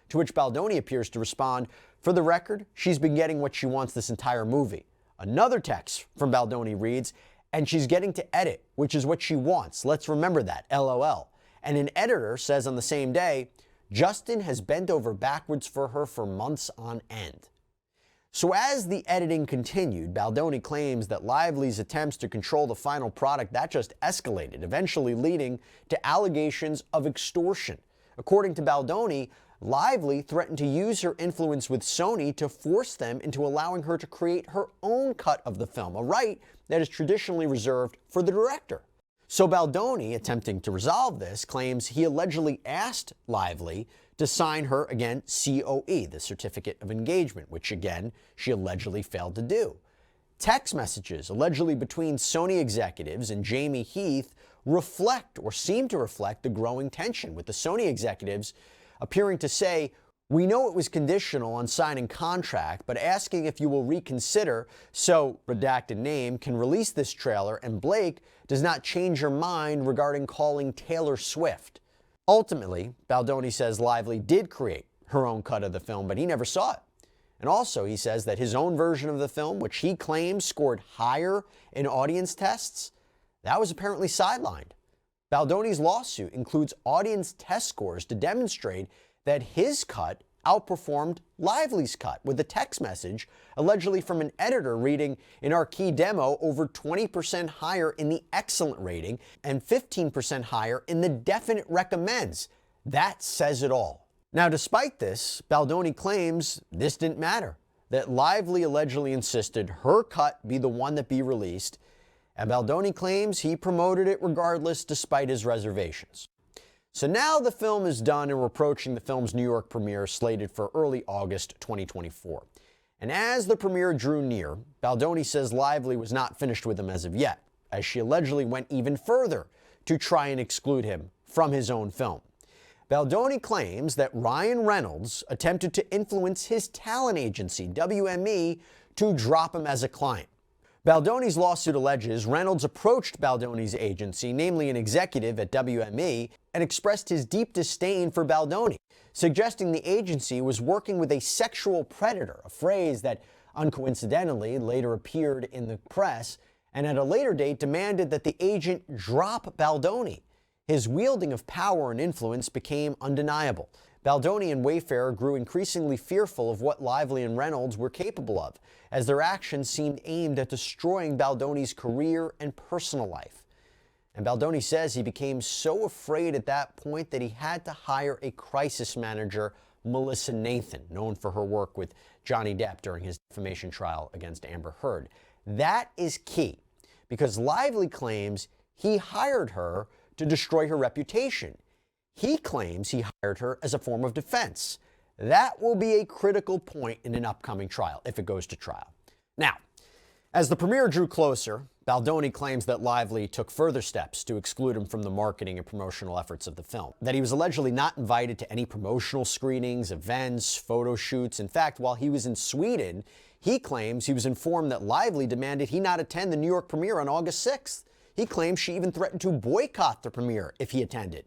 To which Baldoni appears to respond, "For the record, she's been getting what she wants this entire movie." Another text from Baldoni reads, "And she's getting to edit, which is what she wants. Let's remember that, LOL." And an editor says on the same day, "Justin has bent over backwards for her for months on end." So as the editing continued, Baldoni claims that Lively's attempts to control the final product, that just escalated, eventually leading to allegations of extortion. According to Baldoni, Lively threatened to use her influence with Sony to force them into allowing her to create her own cut of the film, a right that is traditionally reserved for the director. So Baldoni, attempting to resolve this, claims he allegedly asked Lively to sign her, again, COE, the Certificate of Engagement, which, again, she allegedly failed to do. Text messages allegedly between Sony executives and Jamie Heath reflect, or seem to reflect, the growing tension, with the Sony executives appearing to say, "We know it was conditional on signing contract, but asking if you will reconsider so redacted name can release this trailer and Blake does not change your mind regarding calling Taylor Swift." Ultimately, Baldoni says Lively did create her own cut of the film, but he never saw it. And also, he says that his own version of the film, which he claims scored higher in audience tests, that was apparently sidelined. Baldoni's lawsuit includes audience test scores to demonstrate that his cut outperformed Lively's cut, with a text message allegedly from an editor reading, "In our key demo, over 20% higher in the excellent rating and 15% higher in the definite recommends." That says it all. Now, despite this, Baldoni claims this didn't matter, that Lively allegedly insisted her cut be the one that be released, and Baldoni claims he promoted it regardless despite his reservations. So now the film is done and we're approaching the film's New York premiere slated for early August 2024. And as the premiere drew near, Baldoni says Lively was not finished with him as of yet, as she allegedly went even further to try and exclude him from his own film. Baldoni claims that Ryan Reynolds attempted to influence his talent agency, WME, to drop him as a client. Baldoni's lawsuit alleges Reynolds approached Baldoni's agency, namely an executive at WME, and expressed his deep disdain for Baldoni, suggesting the agency was working with a sexual predator, a phrase that uncoincidentally later appeared in the press, and at a later date demanded that the agent drop Baldoni. His wielding of power and influence became undeniable. Baldoni and Wayfarer grew increasingly fearful of what Lively and Reynolds were capable of, as their actions seemed aimed at destroying Baldoni's career and personal life. And Baldoni says he became so afraid at that point that he had to hire a crisis manager, Melissa Nathan, known for her work with Johnny Depp during his defamation trial against Amber Heard. That is key, because Lively claims he hired her to destroy her reputation. He claims he hired her as a form of defense. That will be a critical point in an upcoming trial, if it goes to trial. Now, as the premiere drew closer, Baldoni claims that Lively took further steps to exclude him from the marketing and promotional efforts of the film, that he was allegedly not invited to any promotional screenings, events, photo shoots. In fact, while he was in Sweden, he claims he was informed that Lively demanded he not attend the New York premiere on August 6th. He claims she even threatened to boycott the premiere if he attended.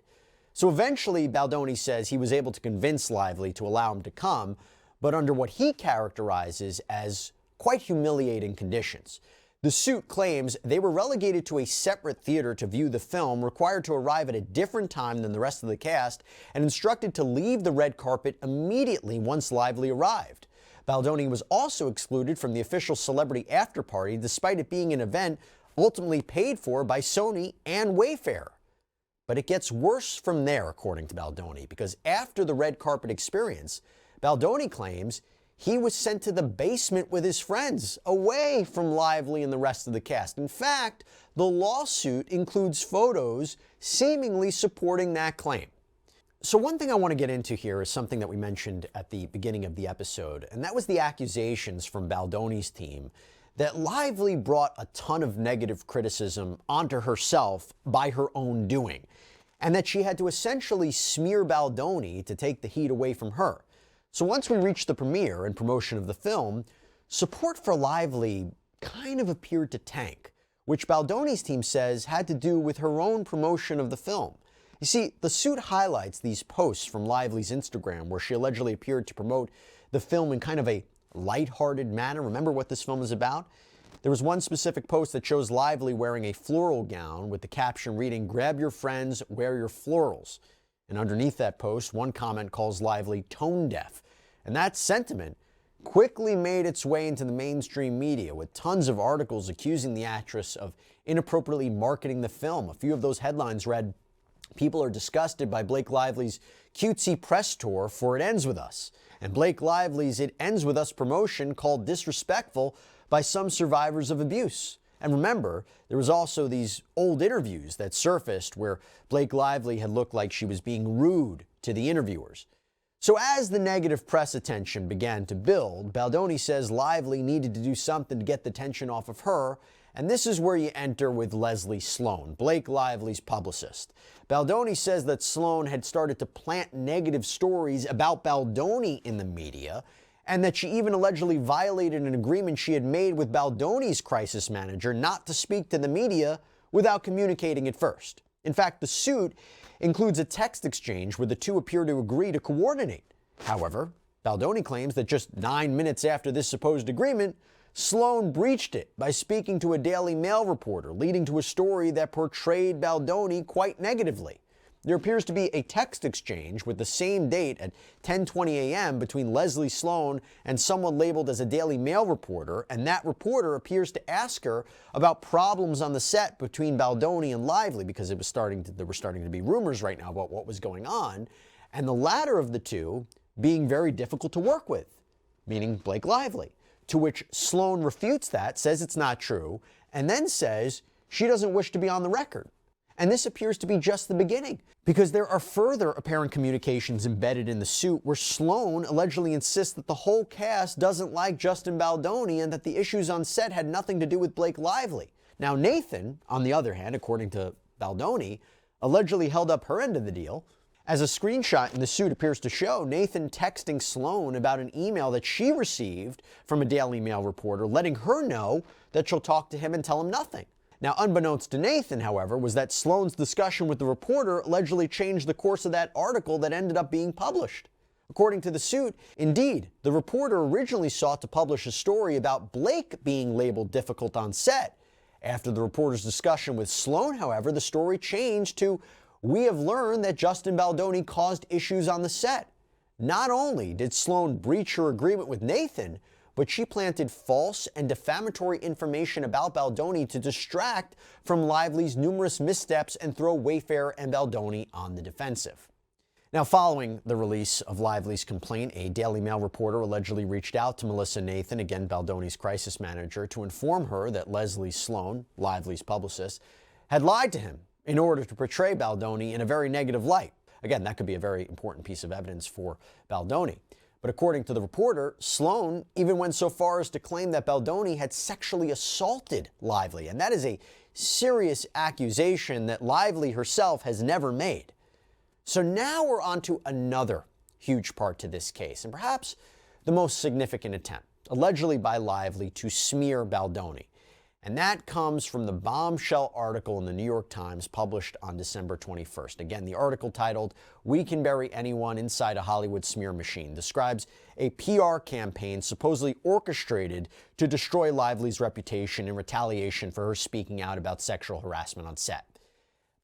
So eventually, Baldoni says he was able to convince Lively to allow him to come, but under what he characterizes as quite humiliating conditions. The suit claims they were relegated to a separate theater to view the film, required to arrive at a different time than the rest of the cast, and instructed to leave the red carpet immediately once Lively arrived. Baldoni was also excluded from the official celebrity after-party, despite it being an event ultimately paid for by Sony and Wayfair. But it gets worse from there, according to Baldoni, because after the red carpet experience, Baldoni claims he was sent to the basement with his friends, away from Lively and the rest of the cast. In fact, the lawsuit includes photos seemingly supporting that claim. So one thing I want to get into here is something that we mentioned at the beginning of the episode, and that was the accusations from Baldoni's team that Lively brought a ton of negative criticism onto herself by her own doing, and that she had to essentially smear Baldoni to take the heat away from her. So once we reached the premiere and promotion of the film, support for Lively kind of appeared to tank, which Baldoni's team says had to do with her own promotion of the film. You see, the suit highlights these posts from Lively's Instagram where she allegedly appeared to promote the film in kind of a lighthearted manner. Remember what this film is about? There was one specific post that shows Lively wearing a floral gown with the caption reading, "Grab your friends, wear your florals." And underneath that post, one comment calls Lively tone deaf. And that sentiment quickly made its way into the mainstream media, with tons of articles accusing the actress of inappropriately marketing the film. A few of those headlines read, "People are disgusted by Blake Lively's cutesy press tour for It Ends With Us." And Blake Lively's It Ends With Us promotion called disrespectful by some survivors of abuse. And remember, there was also these old interviews that surfaced where Blake Lively had looked like she was being rude to the interviewers. So as the negative press attention began to build, Baldoni says Lively needed to do something to get the tension off of her, and this is where you enter with Leslie Sloan, Blake Lively's publicist. Baldoni says that Sloan had started to plant negative stories about Baldoni in the media, and that she even allegedly violated an agreement she had made with Baldoni's crisis manager not to speak to the media without communicating it first. In fact, the suit includes a text exchange where the two appear to agree to coordinate. However, Baldoni claims that just 9 minutes after this supposed agreement, Sloan breached it by speaking to a Daily Mail reporter, leading to a story that portrayed Baldoni quite negatively. There appears to be a text exchange with the same date at 10:20 a.m. between Leslie Sloan and someone labeled as a Daily Mail reporter, and that reporter appears to ask her about problems on the set between Baldoni and Lively, because there were starting to be rumors right now about what was going on, and the latter of the two being very difficult to work with, meaning Blake Lively, to which Sloan refutes that, says it's not true, and then says she doesn't wish to be on the record. And this appears to be just the beginning, because there are further apparent communications embedded in the suit where Sloan allegedly insists that the whole cast doesn't like Justin Baldoni and that the issues on set had nothing to do with Blake Lively. Now, Nathan, on the other hand, according to Baldoni, allegedly held up her end of the deal. As a screenshot in the suit appears to show, Nathan texting Sloan about an email that she received from a Daily Mail reporter, letting her know that she'll talk to him and tell him nothing. Now, unbeknownst to Nathan, however, was that Sloan's discussion with the reporter allegedly changed the course of that article that ended up being published. According to the suit, indeed, the reporter originally sought to publish a story about Blake being labeled difficult on set. After the reporter's discussion with Sloan, however, the story changed to, "We have learned that Justin Baldoni caused issues on the set." Not only did Sloan breach her agreement with Nathan, but she planted false and defamatory information about Baldoni to distract from Lively's numerous missteps and throw Wayfair and Baldoni on the defensive. Now, following the release of Lively's complaint, a Daily Mail reporter allegedly reached out to Melissa Nathan, again Baldoni's crisis manager, to inform her that Leslie Sloan, Lively's publicist, had lied to him in order to portray Baldoni in a very negative light. Again, that could be a very important piece of evidence for Baldoni. But according to the reporter, Sloan even went so far as to claim that Baldoni had sexually assaulted Lively, and that is a serious accusation that Lively herself has never made. So now we're on to another huge part to this case, and perhaps the most significant attempt, allegedly by Lively, to smear Baldoni. And that comes from the bombshell article in the New York Times published on December 21st. Again, the article titled, "We Can Bury Anyone Inside a Hollywood Smear Machine," describes a PR campaign supposedly orchestrated to destroy Lively's reputation in retaliation for her speaking out about sexual harassment on set.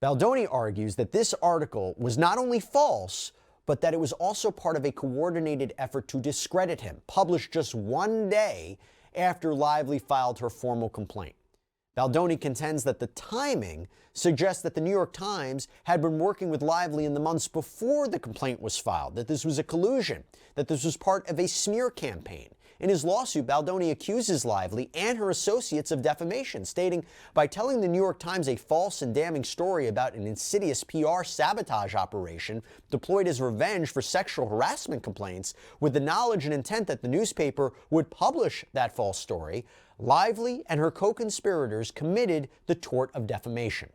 Baldoni argues that this article was not only false, but that it was also part of a coordinated effort to discredit him, published just one day after Lively filed her formal complaint. Baldoni contends that the timing suggests that the New York Times had been working with Lively in the months before the complaint was filed, that this was a collusion, that this was part of a smear campaign. In his lawsuit, Baldoni accuses Lively and her associates of defamation, stating, "By telling the New York Times a false and damning story about an insidious PR sabotage operation deployed as revenge for sexual harassment complaints, with the knowledge and intent that the newspaper would publish that false story, Lively and her co-conspirators committed the tort of defamation."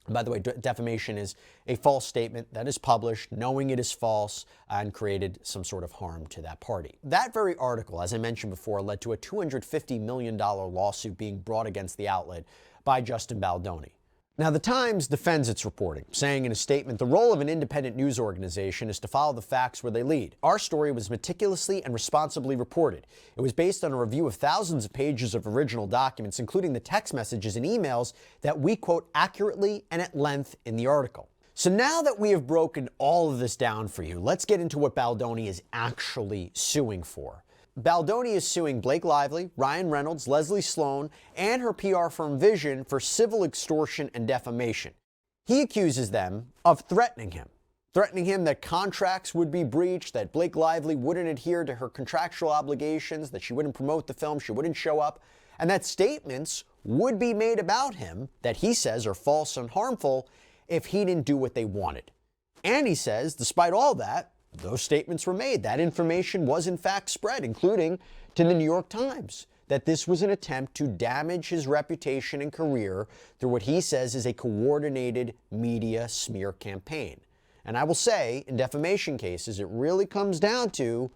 By the way, defamation is a false statement that is published knowing it is false and created some sort of harm to that party. That very article, as I mentioned before, led to a $250 million lawsuit being brought against the outlet by Justin Baldoni. Now, the Times defends its reporting, saying in a statement, "The role of an independent news organization is to follow the facts where they lead. Our story was meticulously and responsibly reported. It was based on a review of thousands of pages of original documents, including the text messages and emails that we quote accurately and at length in the article." So now that we have broken all of this down for you, let's get into what Baldoni is actually suing for. Baldoni is suing Blake Lively, Ryan Reynolds, Leslie Sloan, and her PR firm Vision for civil extortion and defamation. He accuses them of threatening him that contracts would be breached, that Blake Lively wouldn't adhere to her contractual obligations, that she wouldn't promote the film, she wouldn't show up, and that statements would be made about him that he says are false and harmful if he didn't do what they wanted. And he says, despite all that, those statements were made. That information was in fact spread, including to the New York Times, that this was an attempt to damage his reputation and career through what he says is a coordinated media smear campaign. And I will say, in defamation cases, it really comes down to,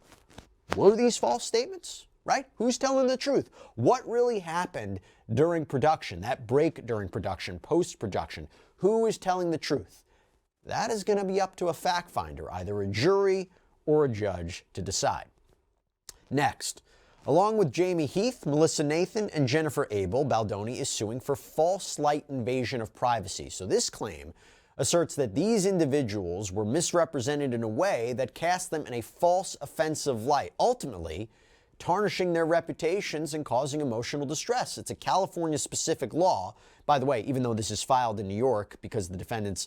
were these false statements, right? Who's telling the truth? What really happened during production, that break during production, post-production? Who is telling the truth? That is going to be up to a fact finder, either a jury or a judge, to decide. Next, along with Jamie Heath, Melissa Nathan, and Jennifer Abel, Baldoni is suing for false slight invasion of privacy. So this claim asserts that these individuals were misrepresented in a way that cast them in a false, offensive light, ultimately tarnishing their reputations and causing emotional distress. It's a California-specific law. By the way, even though this is filed in New York because the defendant's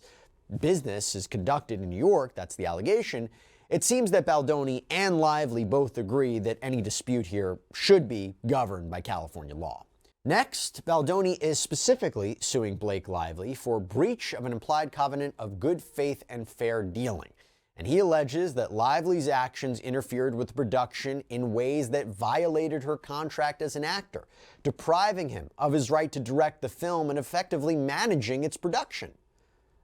business is conducted in New York, that's the allegation, it seems that Baldoni and Lively both agree that any dispute here should be governed by California law. Next, Baldoni is specifically suing Blake Lively for breach of an implied covenant of good faith and fair dealing. And he alleges that Lively's actions interfered with production in ways that violated her contract as an actor, depriving him of his right to direct the film and effectively managing its production.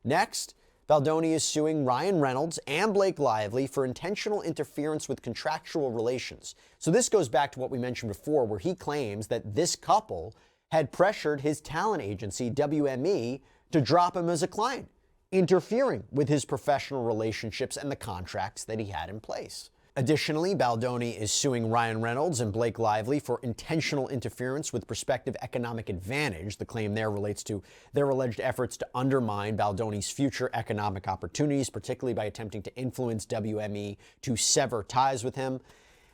Next, Baldoni is suing Ryan Reynolds and Blake Lively for intentional interference with contractual relations. So this goes back to what we mentioned before, where he claims that this couple had pressured his talent agency, WME, to drop him as a client, interfering with his professional relationships and the contracts that he had in place. Additionally, Baldoni is suing Ryan Reynolds and Blake Lively for intentional interference with prospective economic advantage. The claim there relates to their alleged efforts to undermine Baldoni's future economic opportunities, particularly by attempting to influence WME to sever ties with him.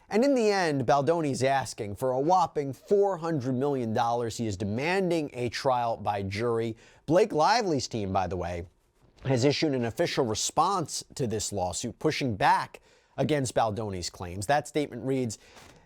And in the end, Baldoni is asking for a whopping $400 million. He is demanding a trial by jury. Blake Lively's team, by the way, has issued an official response to this lawsuit, pushing back against Baldoni's claims. That statement reads,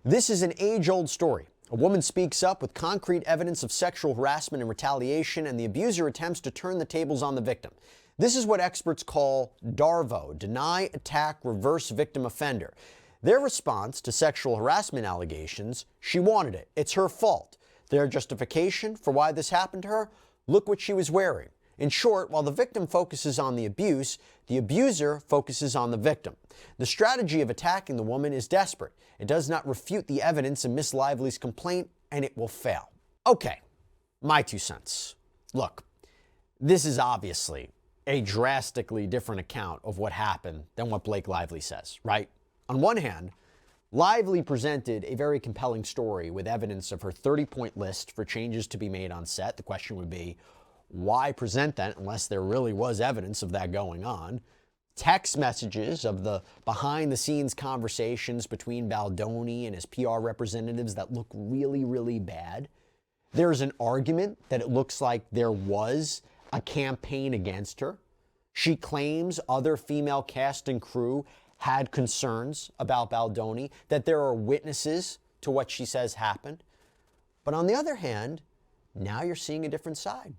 "This is an age-old story. A woman speaks up with concrete evidence of sexual harassment and retaliation, and the abuser attempts to turn the tables on the victim. This is what experts call DARVO, deny, attack, reverse victim offender. Their response to sexual harassment allegations, she wanted it. It's her fault. Their justification for why this happened to her, look what she was wearing. In short, while the victim focuses on the abuse, the abuser focuses on the victim. The strategy of attacking the woman is desperate. It does not refute the evidence in Miss Lively's complaint, and it will fail. Okay, my 2 cents. Look, this is obviously a drastically different account of what happened than what Blake Lively says, right? On one hand, Lively presented a very compelling story with evidence of her 30-point list for changes to be made on set. The question would be, why present that unless there really was evidence of that going on? Text messages of the behind-the-scenes conversations between Baldoni and his PR representatives that look really, really bad. There's an argument that it looks like there was a campaign against her. She claims other female cast and crew had concerns about Baldoni, that there are witnesses to what she says happened. But on the other hand, now you're seeing a different side.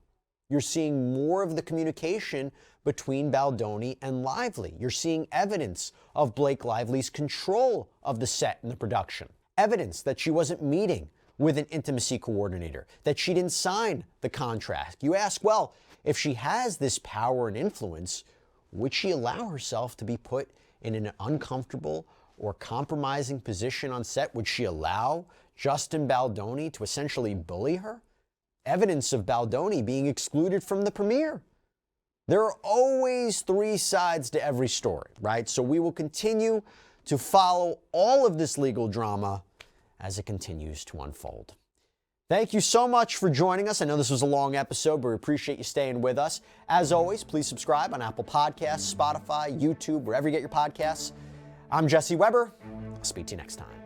You're seeing more of the communication between Baldoni and Lively. You're seeing evidence of Blake Lively's control of the set and the production. Evidence that she wasn't meeting with an intimacy coordinator, that she didn't sign the contract. You ask, well, if she has this power and influence, would she allow herself to be put in an uncomfortable or compromising position on set? Would she allow Justin Baldoni to essentially bully her? Evidence of Baldoni being excluded from the premiere. There are always 3 sides to every story, right? So we will continue to follow all of this legal drama as it continues to unfold. Thank you so much for joining us. I know this was a long episode, but we appreciate you staying with us. As always, please subscribe on Apple Podcasts, Spotify, YouTube, wherever you get your podcasts. I'm Jesse Weber. I'll speak to you next time.